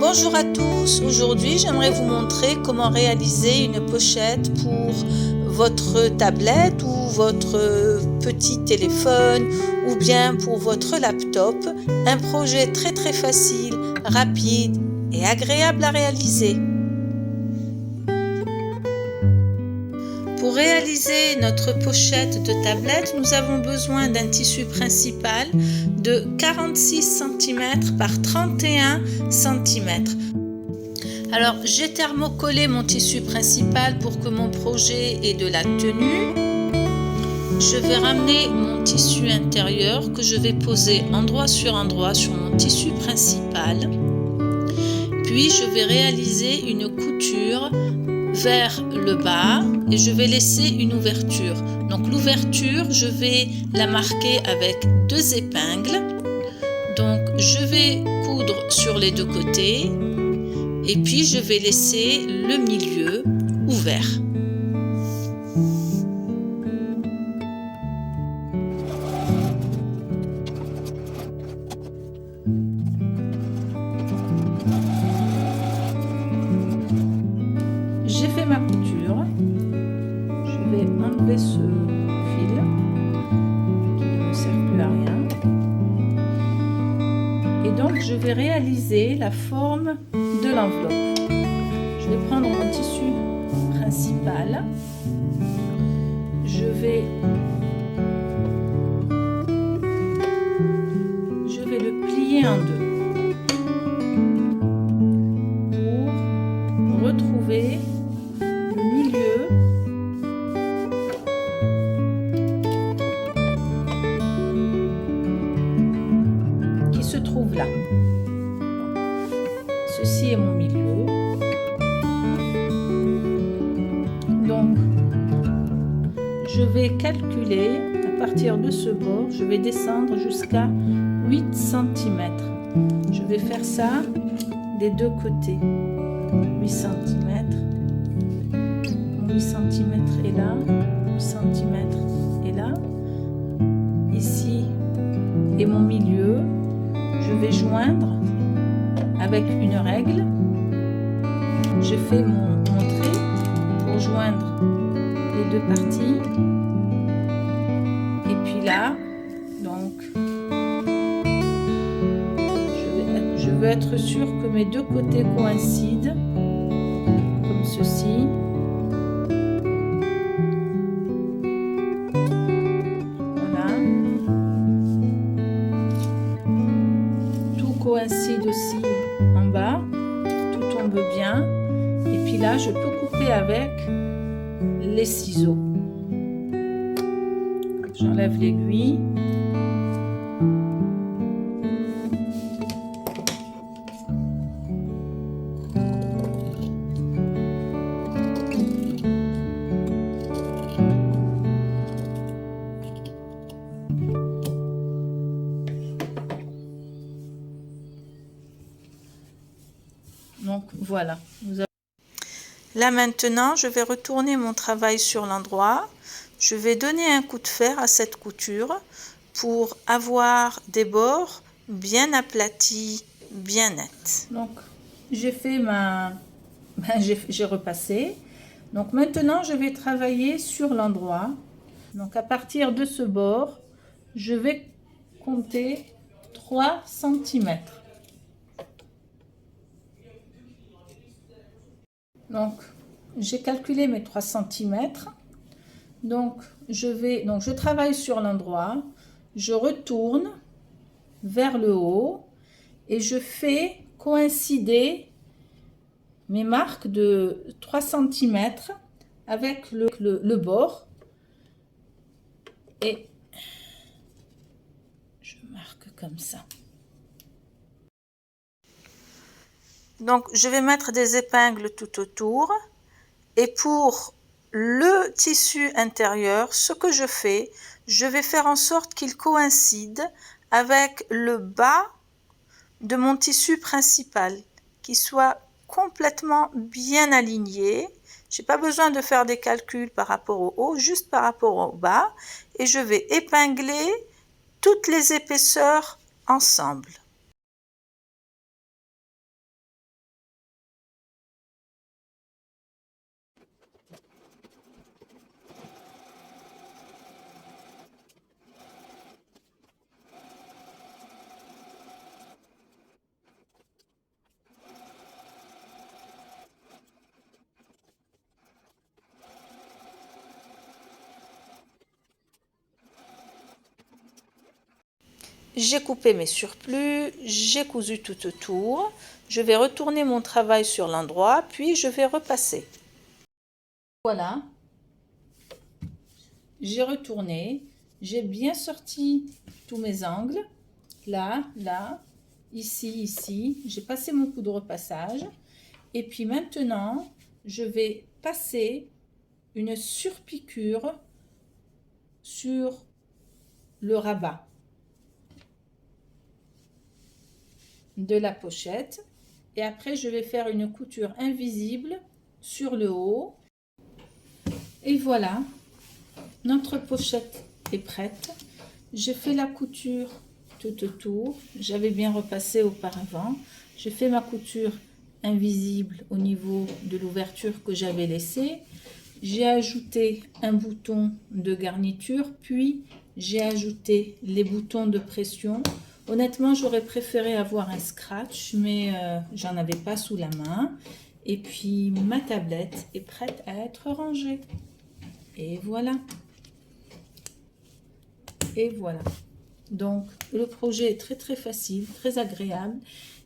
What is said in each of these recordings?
Bonjour à tous, aujourd'hui j'aimerais vous montrer comment réaliser une pochette pour votre tablette ou votre petit téléphone ou bien pour votre laptop. Un projet très facile, rapide et agréable à réaliser. Pour réaliser notre pochette de tablette, nous avons besoin d'un tissu principal de 46 cm par 31 cm. Alors, j'ai thermocollé mon tissu principal pour que mon projet ait de la tenue. Je vais ramener mon tissu intérieur que je vais poser endroit sur mon tissu principal. Puis, je vais réaliser une couture vers le bas et je vais laisser une ouverture. Donc l'ouverture, je vais la marquer avec 2 épingles. Donc je vais coudre sur les 2 côtés et puis je vais laisser le milieu ouvert. J'ai fait ma couture, je vais enlever ce fil qui ne sert plus à rien et donc je vais réaliser la forme de l'enveloppe. Je vais prendre mon tissu principal, je vais le plier en deux pour retrouver se trouve là. Ceci est mon milieu. Donc, je vais calculer à partir de ce bord, je vais descendre jusqu'à 8 cm. Je vais faire ça des 2 côtés. 8 cm. 8 cm est là, 8 cm est là. Ici est mon milieu. Je vais joindre avec une règle. Je fais mon trait pour joindre les 2 parties. Et puis là, donc, je veux être sûr que mes 2 côtés coïncident, comme ceci. Coïncide aussi en bas, tout tombe bien et puis là je peux couper avec les ciseaux. J'enlève l'aiguille. Donc voilà. Là maintenant, je vais retourner mon travail sur l'endroit. Je vais donner un coup de fer à cette couture pour avoir des bords bien aplatis, bien nets. Donc j'ai fait j'ai repassé. Donc maintenant, je vais travailler sur l'endroit. Donc à partir de ce bord, je vais compter 3 cm. Donc, j'ai calculé mes 3 cm. Donc, je travaille sur l'endroit, je retourne vers le haut et je fais coïncider mes marques de 3 cm avec le bord. Et je marque comme ça. Donc, je vais mettre des épingles tout autour et pour le tissu intérieur, ce que je fais, je vais faire en sorte qu'il coïncide avec le bas de mon tissu principal, qu'il soit complètement bien aligné. Je n'ai pas besoin de faire des calculs par rapport au haut, juste par rapport au bas et je vais épingler toutes les épaisseurs ensemble. j'ai coupé mes surplus, j'ai cousu tout autour. Je vais retourner mon travail sur l'endroit, puis je vais repasser. Voilà, j'ai retourné, j'ai bien sorti tous mes angles, là, là, ici, ici. J'ai passé mon coup de repassage. Et puis maintenant, je vais passer une surpiqûre sur le rabat de la pochette. Et après, je vais faire une couture invisible sur le haut. Et voilà, notre pochette est prête. J'ai fait la couture tout autour. J'avais bien repassé auparavant. J'ai fait ma couture invisible au niveau de l'ouverture que j'avais laissée. J'ai ajouté un bouton de garniture, puis j'ai ajouté les boutons de pression. Honnêtement, j'aurais préféré avoir un scratch, mais j'en avais pas sous la main. Et puis ma tablette est prête à être rangée. Et voilà. Et voilà. Donc le projet est très très facile, très agréable.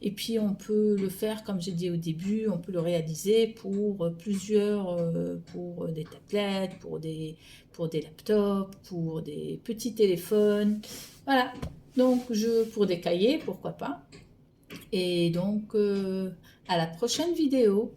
Et puis on peut le faire, comme j'ai dit au début, on peut le réaliser pour plusieurs, pour des tablettes, pour des laptops, pour des petits téléphones. Voilà. Donc pour des cahiers, pourquoi pas. Et donc à la prochaine vidéo.